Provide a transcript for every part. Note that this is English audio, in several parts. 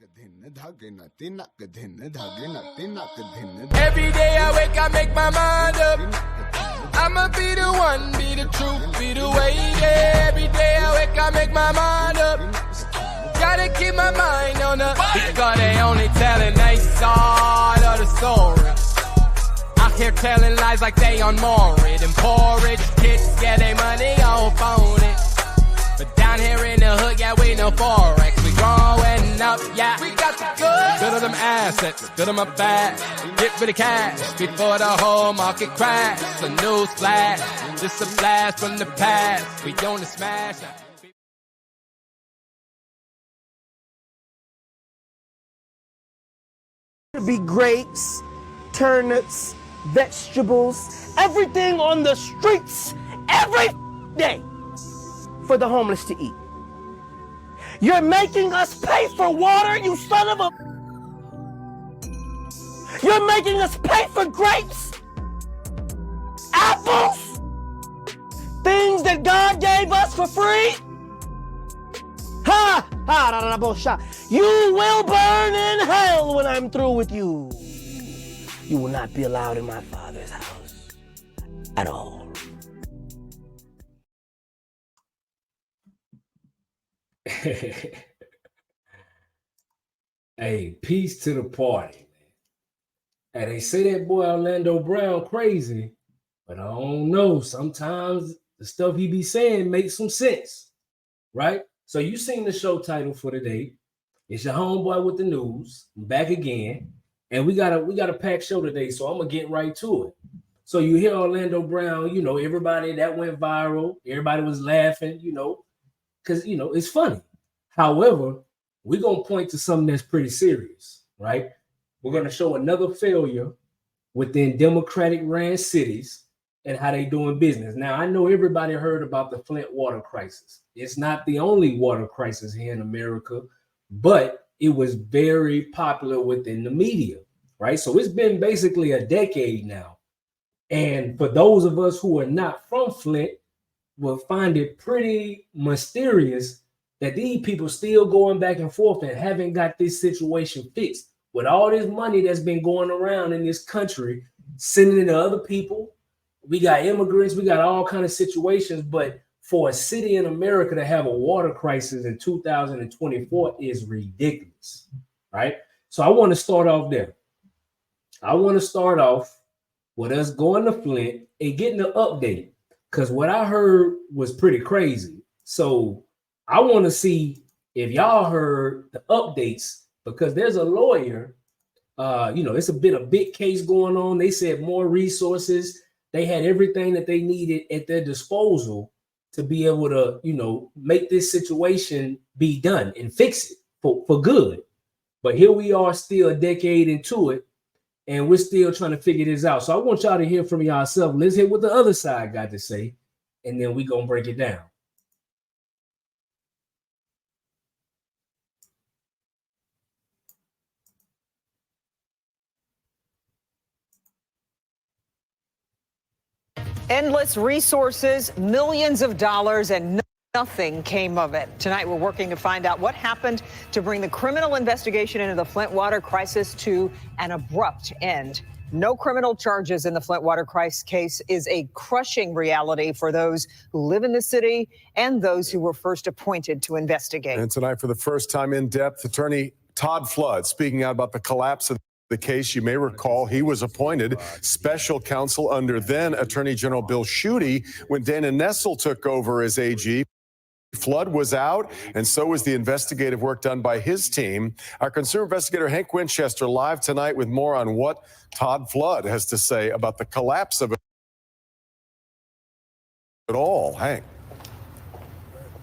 Every day I wake, I make my mind up. I'ma be the one, be the truth, be the way. Yeah. Every day I wake, I make my mind up. Gotta keep my mind on the because they only telling their side of the story. Out here telling lies like they on Maury. Them poor rich kids get their money all phony. But down here in the hood, yeah, we know Forex. We growing up, yeah. We got the good. Good of them assets, good of my bad. Get rid of cash before the whole market crash. So news flash, just a blast from the past. We gonna smash. To be grapes, turnips, vegetables, everything on the streets every day for the homeless to eat. You're making us pay for water, you son of a... You're making us pay for grapes, apples, things that God gave us for free. Ha! Ha! Da, da, da, bullshit. You will burn in hell when I'm through with you. You will not be allowed in my Father's house at all. Hey, peace to the party, man. And they say that boy Orlando Brown crazy, but I don't know. Sometimes the stuff he be saying makes some sense, right? So you seen the show title for today. It's your homeboy with the news. I'm back again. And we got a packed show today, so I'm gonna get right to it. So you hear Orlando Brown, you know, everybody that went viral, everybody was laughing, you know, because you know it's funny. However, we're gonna point to something that's pretty serious, right? We're gonna show another failure within Democratic ran cities and how they doing business. Now, I know everybody heard about the Flint water crisis. It's not the only water crisis here in America, but it was very popular within the media, right? So it's been basically a decade now. And for those of us who are not from Flint, will find it pretty mysterious that these people still going back and forth and haven't got this situation fixed. With all this money that's been going around in this country, sending it to other people, we got immigrants, we got all kind of situations, but for a city in America to have a water crisis in 2024 is ridiculous, right? So I want to start off there. I want to start off with us going to Flint and getting an update, because what I heard was pretty crazy. So I want to see if y'all heard the updates, because there's a lawyer, you know, it's a big case going on. They said more resources. They had everything that they needed at their disposal to be able to, you know, make this situation be done and fix it for good. But here we are still a decade into it, and we're still trying to figure this out. So I want y'all to hear from yourself. Let's hear what the other side got to say, and then we're going to break it down. Endless resources, millions of dollars, and nothing came of it. Tonight, we're working to find out what happened to bring the criminal investigation into the Flint water crisis to an abrupt end. No criminal charges in the Flint water crisis case is a crushing reality for those who live in the city and those who were first appointed to investigate. And tonight, for the first time in depth, attorney Todd Flood speaking out about the collapse of the case. You may recall he was appointed special counsel under then Attorney General Bill Schuette when Dana Nessel took over as AG. Flood was out, and so was the investigative work done by his team. Our consumer investigator Hank Winchester live tonight with more on what Todd Flood has to say about the collapse of it all. Hank.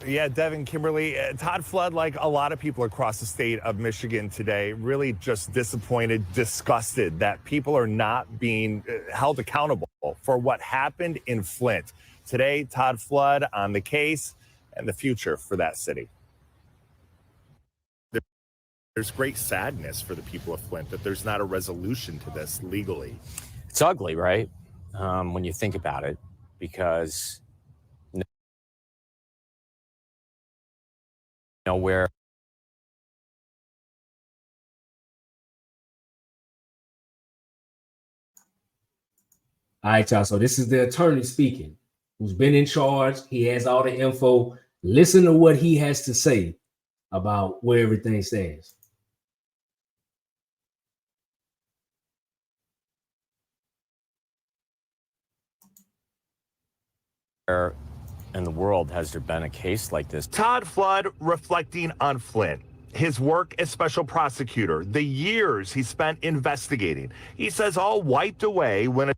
Yeah, Devin, Kimberly, Todd Flood, like a lot of people across the state of Michigan today, really just disappointed, disgusted that people are not being held accountable for what happened in Flint. Today, Todd Flood on the case and the future for that city. There's great sadness for the people of Flint that there's not a resolution to this legally. It's ugly, right? When you think about it, because where All right, y'all. So this is the attorney speaking, who's been in charge. He has all the info. Listen to what he has to say about where everything stands. Where in the world has there been a case like this? Todd Flood reflecting on Flint, his work as special prosecutor, the years he spent investigating. He says all wiped away when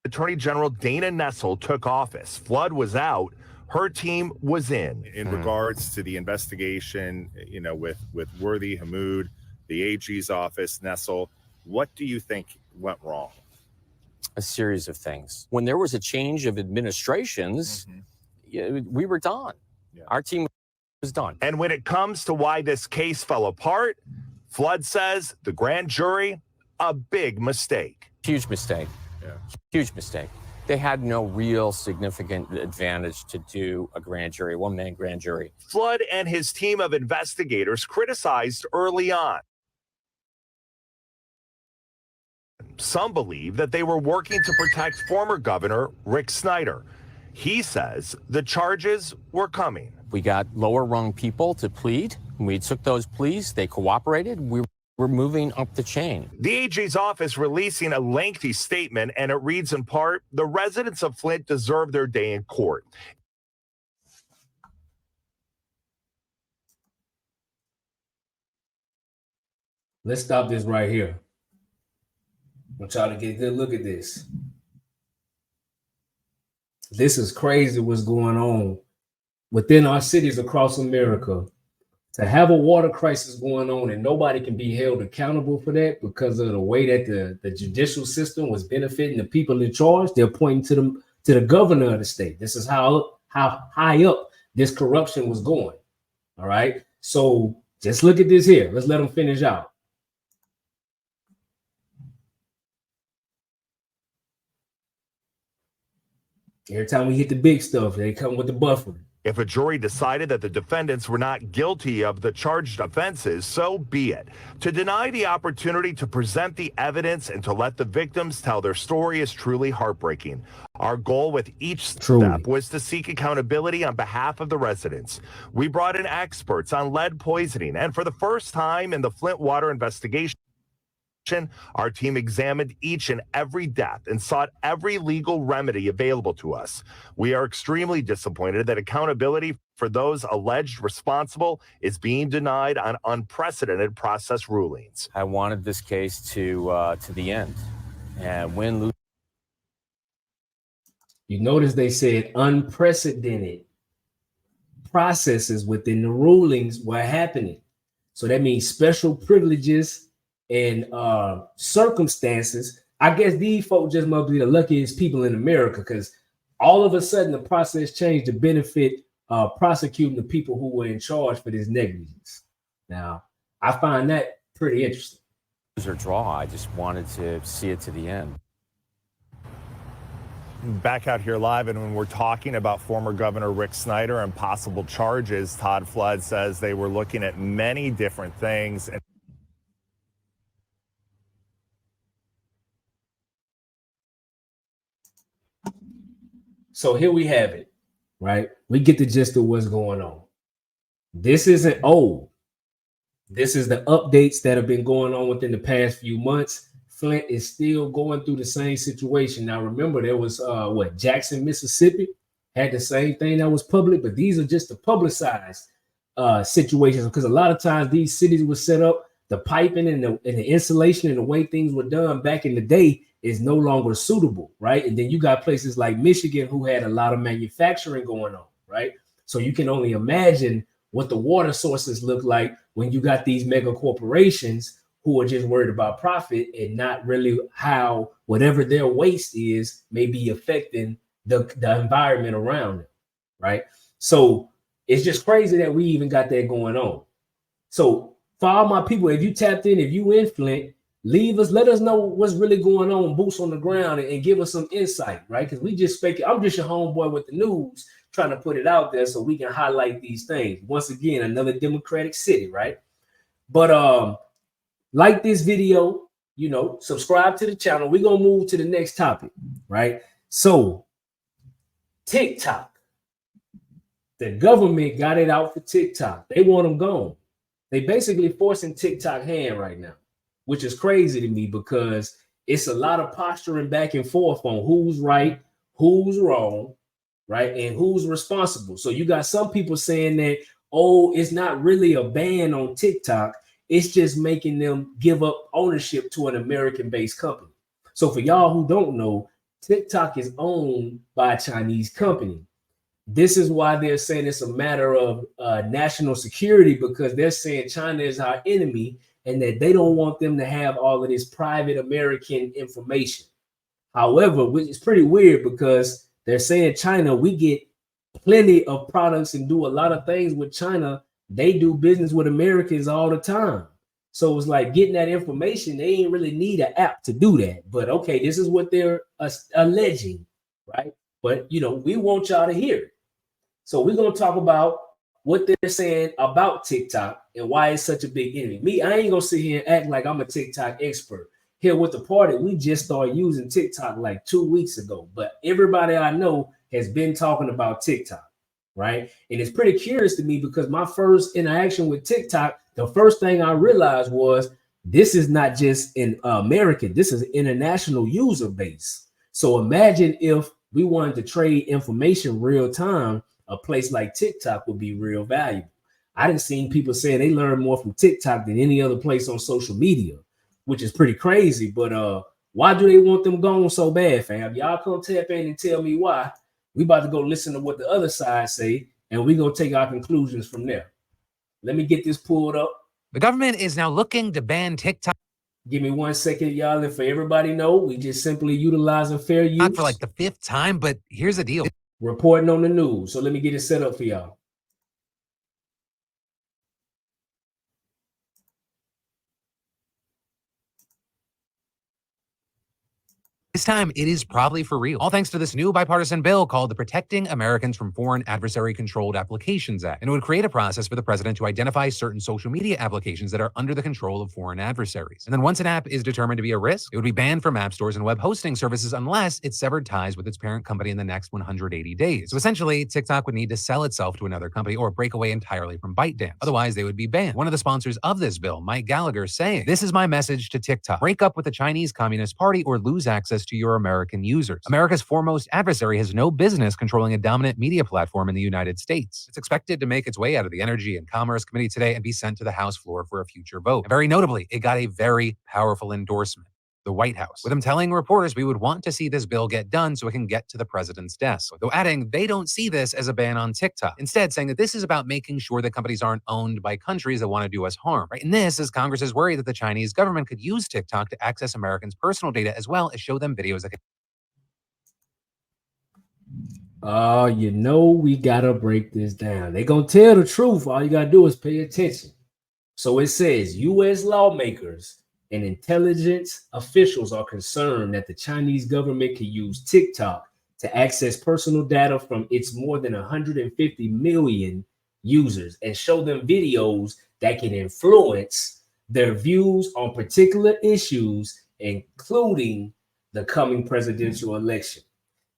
Attorney General Dana Nessel took office. Flood was out. Her team was in. In regards to the investigation, you know, with Worthy, Hamoud, the AG's office, Nessel, what do you think went wrong? A series of things. When there was a change of administrations, we were done. Yeah. Our team was done. And when it comes to why this case fell apart, Flood says the grand jury, a big mistake. Huge mistake. Yeah. Huge mistake. They had no real significant advantage to do a grand jury, one-man grand jury. Flood and his team of investigators criticized early on. Some believe that they were working to protect former Governor Rick Snyder. He says the charges were coming. We got lower-rung people to plead. We took those pleas. They cooperated. We were moving up the chain. The AG's office releasing a lengthy statement, and it reads in part, the residents of Flint deserve their day in court. Let's stop this right here. I want y'all to get a good look at this. This is crazy what's going on within our cities across America. To have a water crisis going on and nobody can be held accountable for that because of the way that the judicial system was benefiting the people in charge, they're pointing to the governor of the state. This is how high up this corruption was going. All right. So just look at this here. Let's let them finish out. Every time we hit the big stuff, they come with the buffering. If a jury decided that the defendants were not guilty of the charged offenses, so be it. To deny the opportunity to present the evidence and to let the victims tell their story is truly heartbreaking. Our goal with each step was to seek accountability on behalf of the residents. We brought in experts on lead poisoning, and for the first time in the Flint water investigation, our team examined each and every death and sought every legal remedy available to us. We are extremely disappointed that accountability for those alleged responsible is being denied on unprecedented process rulings. I wanted this case to the end, and win, lose. You notice they said unprecedented processes within the rulings were happening. So that means special privileges and circumstances. I guess these folks just must be the luckiest people in America, because all of a sudden the process changed to benefit prosecuting the people who were in charge for this negligence. Now, I find that pretty interesting. Or draw. I just wanted to see it to the end. Back out here live, and when we're talking about former Governor Rick Snyder and possible charges, Todd Flood says they were looking at many different things. So here we have it, right? We get the gist of what's going on. This isn't old. This is the updates that have been going on within the past few months. Flint is still going through the same situation. Now, remember, there was Jackson, Mississippi had the same thing that was public, but these are just the publicized situations, because a lot of times these cities were set up, the piping and the insulation and the way things were done back in the day is no longer suitable, right? And then you got places like Michigan who had a lot of manufacturing going on, right? So you can only imagine what the water sources look like when you got these mega corporations who are just worried about profit and not really how whatever their waste is may be affecting the environment around them, right? So it's just crazy that we even got that going on. So for all my people, if you tapped in, if you in Flint, leave us, let us know what's really going on, boots on the ground, and give us some insight, right? Because we just I'm just your homeboy with the news, trying to put it out there so we can highlight these things. Once again, another Democratic city, right? But like this video, subscribe to the channel. We're going to move to the next topic, right? So TikTok, the government got it out for TikTok. They want them gone. They basically forcing TikTok hand right now, which is crazy to me because it's a lot of posturing back and forth on who's right, who's wrong, right, and who's responsible. So you got some people saying that, oh, it's not really a ban on TikTok. It's just making them give up ownership to an American-based company. So for y'all who don't know, TikTok is owned by a Chinese company. This is why they're saying it's a matter of national security, because they're saying China is our enemy and that they don't want them to have all of this private American information. However, which is pretty weird because they're saying China, we get plenty of products and do a lot of things with China. They do business with Americans all the time. So it's like getting that information. They ain't really need an app to do that. But okay, this is what they're alleging, right? But, we want y'all to hear it. So we're going to talk about what they're saying about TikTok and why it's such a big enemy. Me, I ain't going to sit here and act like I'm a TikTok expert. Here with the party, we just started using TikTok like 2 weeks ago. But everybody I know has been talking about TikTok, right? And it's pretty curious to me because my first interaction with TikTok, the first thing I realized was this is not just in America. This is an international user base. So imagine if we wanted to trade information real time, a place like TikTok would be real valuable. I done seen people saying they learn more from TikTok than any other place on social media, which is pretty crazy. But why do they want them gone so bad, fam? Y'all come tap in and tell me why. We about to go listen to what the other side say, and we're going to take our conclusions from there. Let me get this pulled up. The government is now looking to ban TikTok. Give me 1 second, y'all. And for everybody know, we just simply utilizing fair use. For like the 5th time, but here's the deal. Reporting on the news. So let me get it set up for y'all. This time, it is probably for real. All thanks to this new bipartisan bill called the Protecting Americans from Foreign Adversary-Controlled Applications Act. And it would create a process for the president to identify certain social media applications that are under the control of foreign adversaries. And then once an app is determined to be a risk, it would be banned from app stores and web hosting services unless it severed ties with its parent company in the next 180 days. So essentially, TikTok would need to sell itself to another company or break away entirely from ByteDance. Otherwise, they would be banned. One of the sponsors of this bill, Mike Gallagher, saying, "This is my message to TikTok. Break up with the Chinese Communist Party or lose access to your American users. America's foremost adversary has no business controlling a dominant media platform in the United States." It's expected to make its way out of the Energy and Commerce Committee today and be sent to the House floor for a future vote. And very notably, it got a very powerful endorsement. The White House, with them telling reporters we would want to see this bill get done so it can get to the president's desk. Though adding they don't see this as a ban on TikTok. Instead, saying that this is about making sure that companies aren't owned by countries that want to do us harm. Right? And this is Congress's worry that the Chinese government could use TikTok to access Americans' personal data as well as show them videos that can. We gotta break this down. They're gonna tell the truth. All you gotta do is pay attention. So it says U.S. lawmakers and intelligence officials are concerned that the Chinese government can use TikTok to access personal data from its more than 150 million users and show them videos that can influence their views on particular issues, including the coming presidential election.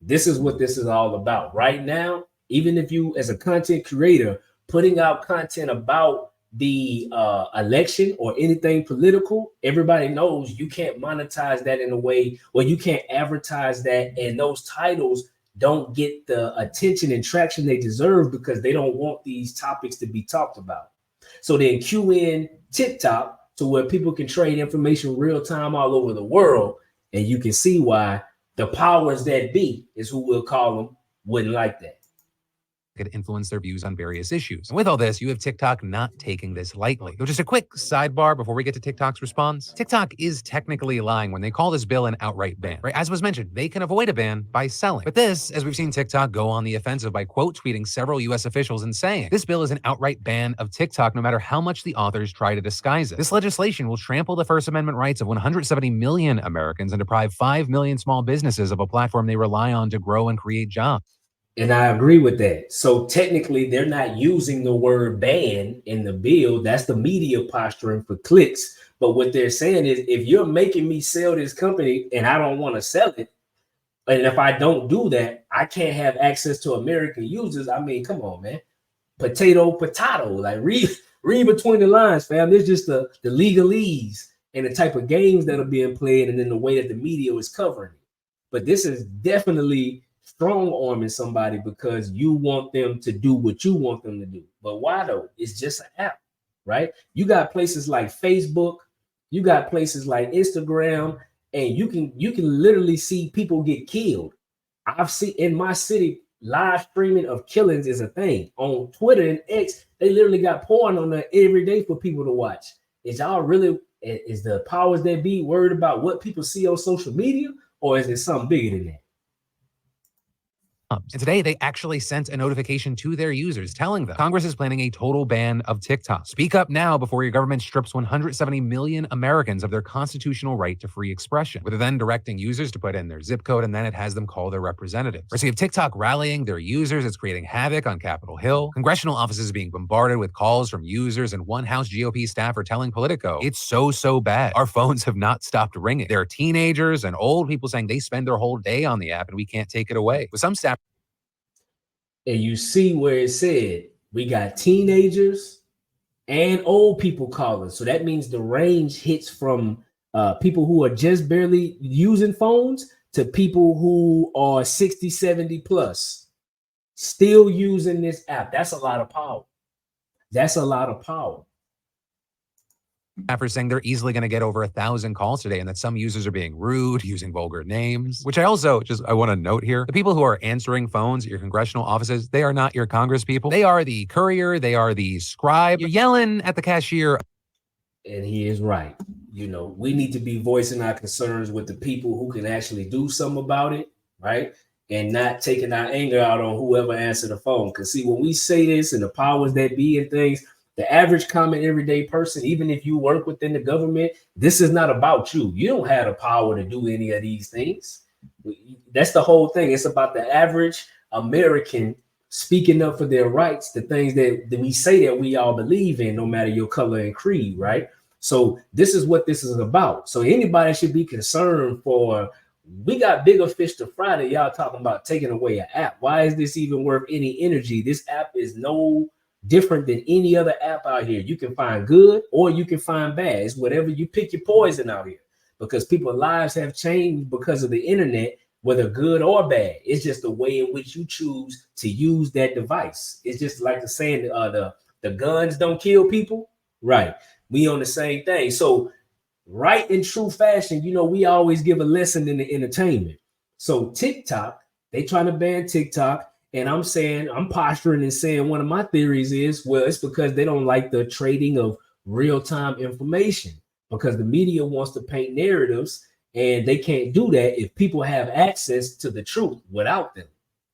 This is what this is all about. Right now, even if you, as a content creator, putting out content about the election or anything political, everybody knows you can't monetize that in a way, or you can't advertise that, and those titles don't get the attention and traction they deserve because they don't want these topics to be talked about. So then cue in TikTok to where people can trade information real time all over the world, and you can see why the powers that be, is who we'll call them, wouldn't like that. Could influence their views on various issues. And with all this, you have TikTok not taking this lightly. So just a quick sidebar before we get to TikTok's response. TikTok is technically lying when they call this bill an outright ban, right? As was mentioned, they can avoid a ban by selling. But this, as we've seen TikTok go on the offensive by quote tweeting several US officials and saying, this bill is an outright ban of TikTok no matter how much the authors try to disguise it. This legislation will trample the First Amendment rights of 170 million Americans and deprive 5 million small businesses of a platform they rely on to grow and create jobs. And I agree with that. So technically, they're not using the word ban in the bill. That's the media posturing for clicks. But what they're saying is, if you're making me sell this company and I don't want to sell it, and if I don't do that, I can't have access to American users. I mean, come on, man. Potato. Like read between the lines, fam. There's just the legalese and the type of games that are being played, and then the way that the media is covering it. But this is definitely strong arming somebody because you want them to do what you want them to do. But why though? It's just an app, right? You got places like Facebook, you got places like Instagram, and you can literally see people get killed. I've seen in my city live streaming of killings is a thing. On Twitter and X, they literally got porn on there every day for people to watch. Is the powers that be worried about what people see on social media, or is it something bigger than that? And today, they actually sent a notification to their users telling them Congress is planning a total ban of TikTok. Speak up now before your government strips 170 million Americans of their constitutional right to free expression, with then directing users to put in their zip code, and then it has them call their representatives. So you have TikTok rallying their users. It's creating havoc on Capitol Hill. Congressional offices being bombarded with calls from users, and one House GOP staff are telling Politico, it's so bad. Our phones have not stopped ringing. There are teenagers and old people saying they spend their whole day on the app and we can't take it away. With some staff. And you see where it said we got teenagers and old people calling. So that means the range hits from people who are just barely using phones to people who are 60, 70 plus still using this app. That's a lot of power. That's a lot of power. After saying they're easily going to get over 1,000 calls today, and that some users are being rude, using vulgar names, which I want to note here. The people who are answering phones at your congressional offices, they are not your Congress people. They are the courier. They are the scribe. You're yelling at the cashier. And he is right. You know, we need to be voicing our concerns with the people who can actually do something about it, right? And not taking our anger out on whoever answered the phone. Because see, when we say this and the powers that be and things, the average common everyday person, even if you work within the government, this is not about you. You don't have the power to do any of these things. That's the whole thing. It's about the average American speaking up for their rights, the things that we say that we all believe in, no matter your color and creed, right? So this is what this is about. So anybody should be concerned for, we got bigger fish to fry than y'all talking about taking away an app. Why is this even worth any energy? This app is no different than any other app out here. You can find good or you can find bad. It's whatever you pick your poison out here, because people's lives have changed because of the internet, whether good or bad. It's just the way in which you choose to use that device. It's just like the saying, the guns don't kill people, right? We on the same thing. So right in true fashion, you know, we always give a lesson in the entertainment. So TikTok, they trying to ban TikTok. And I'm posturing and saying one of my theories is, well, it's because they don't like the trading of real-time information, because the media wants to paint narratives, and they can't do that if people have access to the truth without them,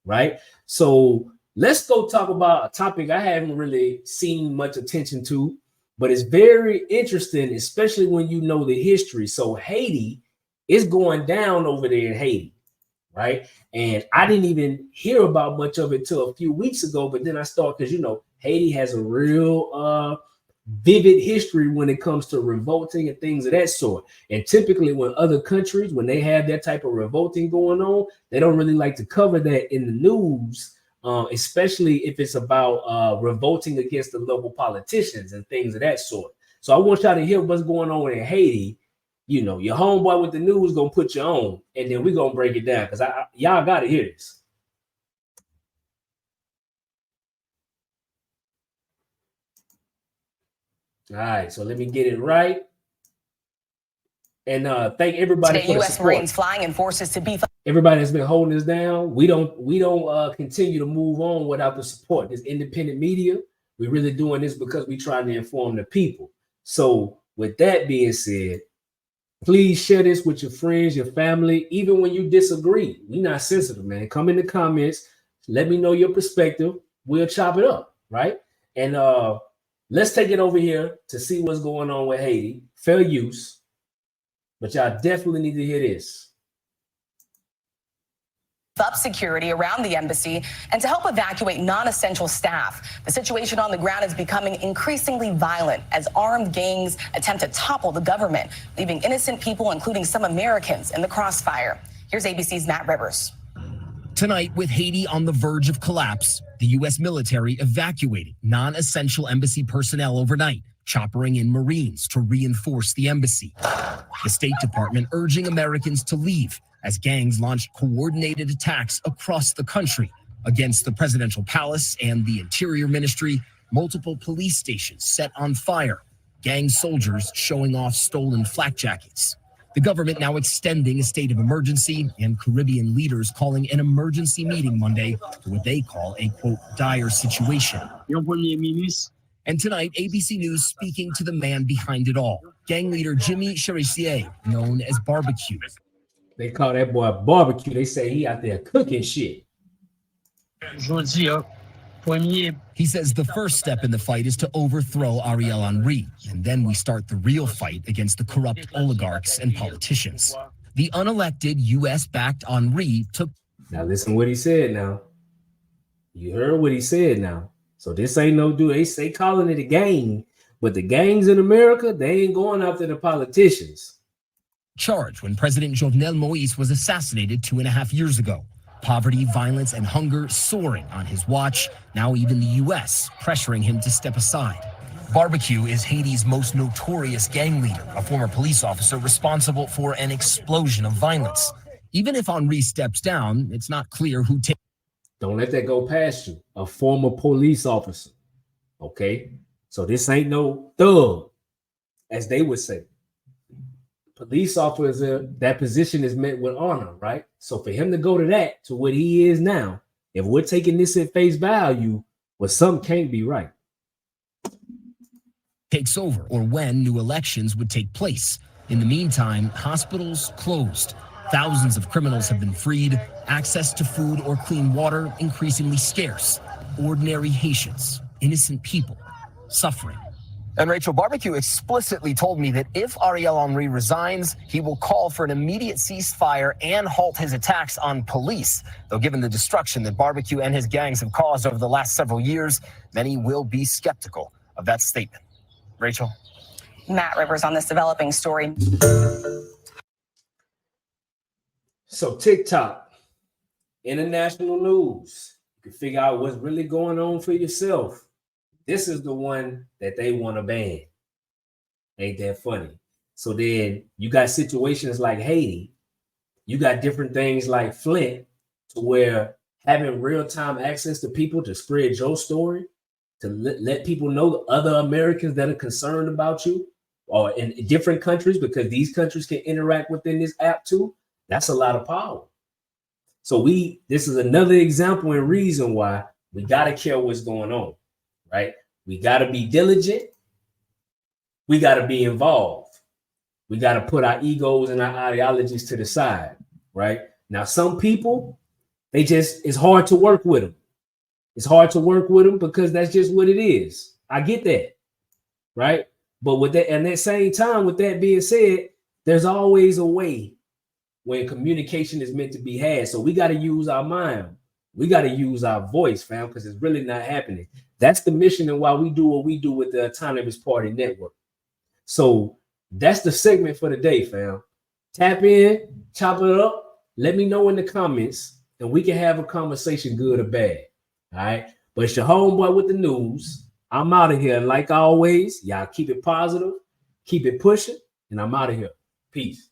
right? So let's go talk about a topic I haven't really seen much attention to, but it's very interesting, especially when you know the history. So Haiti is going down over there in Haiti, right? And I didn't even hear about much of it till a few weeks ago, but then I started, because, you know, Haiti has a real vivid history when it comes to revolting and things of that sort. And typically when other countries, when they have that type of revolting going on, they don't really like to cover that in the news, especially if it's about revolting against the local politicians and things of that sort. So I want y'all to hear what's going on in Haiti. You know, your homeboy with the news gonna put you on, and then we're gonna break it down, because y'all gotta hear this. All right, so let me get it right. And thank everybody for the support. Marines flying and forces to beef up. Everybody that's been holding us down. We don't continue to move on without the support. This independent media, we're really doing this because we're trying to inform the people. So with that being said, please share this with your friends, your family, even when you disagree. We're not sensitive, man. Come in the comments. Let me know your perspective. We'll chop it up, right? And let's take it over here to see what's going on with Haiti. Fair use. But y'all definitely need to hear this. up security around the embassy and to help evacuate non-essential staff. The situation on the ground is becoming increasingly violent as armed gangs attempt to topple the government, leaving innocent people, including some Americans, in the crossfire. Here's ABC's Matt Rivers. Tonight, with Haiti on the verge of collapse, the U.S. military evacuating non-essential embassy personnel overnight, choppering in Marines to reinforce the embassy. The State Department urging Americans to leave as gangs launched coordinated attacks across the country against the presidential palace and the Interior Ministry, multiple police stations set on fire, gang soldiers showing off stolen flak jackets. The government now extending a state of emergency, and Caribbean leaders calling an emergency meeting Monday for what they call a, quote, dire situation. And tonight, ABC News speaking to the man behind it all, gang leader Jimmy Cherizier, known as Barbecue. They call that boy Barbecue. They say he out there cooking shit. He says the first step in the fight is to overthrow Ariel Henry, and then we start the real fight against the corrupt oligarchs and politicians. The unelected U.S.-backed Henry took... Now listen what he said now. You heard what he said now. So this ain't no dude. They say calling it a gang, but the gangs in America, they ain't going after the politicians. Charged when President Jovenel Moïse was assassinated 2.5 years ago. Poverty, violence, and hunger soaring on his watch. Now even the U.S. pressuring him to step aside. Barbecue is Haiti's most notorious gang leader, a former police officer responsible for an explosion of violence. Even if Henry steps down, it's not clear who takes... Don't let that go past you. A former police officer. Okay? So this ain't no thug, as they would say. Police officer, that position is met with honor, right? So for him to go to that, to what he is now, if we're taking this at face value, well, something can't be right. Takes over, or when new elections would take place. In the meantime, hospitals closed. Thousands of criminals have been freed. Access to food or clean water increasingly scarce. Ordinary Haitians, innocent people, suffering. And Rachel, Barbecue explicitly told me that if Ariel Henry resigns, he will call for an immediate ceasefire and halt his attacks on police. Though given the destruction that Barbecue and his gangs have caused over the last several years, many will be skeptical of that statement. Rachel? Matt Rivers on this developing story. So TikTok, international news. You can figure out what's really going on for yourself. This is the one that they want to ban. Ain't that funny? So then you got situations like Haiti. You got different things like Flint, to where having real-time access to people to spread your story, to let people know other Americans that are concerned about you, or in different countries, because these countries can interact within this app too. That's a lot of power. So this is another example and reason why we got to care what's going on. Right? We got to be diligent. We got to be involved. We got to put our egos and our ideologies to the side. Right? Now, some people, it's hard to work with them. It's hard to work with them because that's just what it is. I get that. Right? But with that, and at the same time, with that being said, there's always a way when communication is meant to be had. So we got to use our mind. We got to use our voice, fam, because it's really not happening. That's the mission and why we do what we do with the Autonomous Party Network. So that's the segment for the day, fam. Tap in, chop it up. Let me know in the comments, and we can have a conversation, good or bad. All right. But it's your homeboy with the news. I'm out of here. Like always, y'all keep it positive, keep it pushing, and I'm out of here. Peace.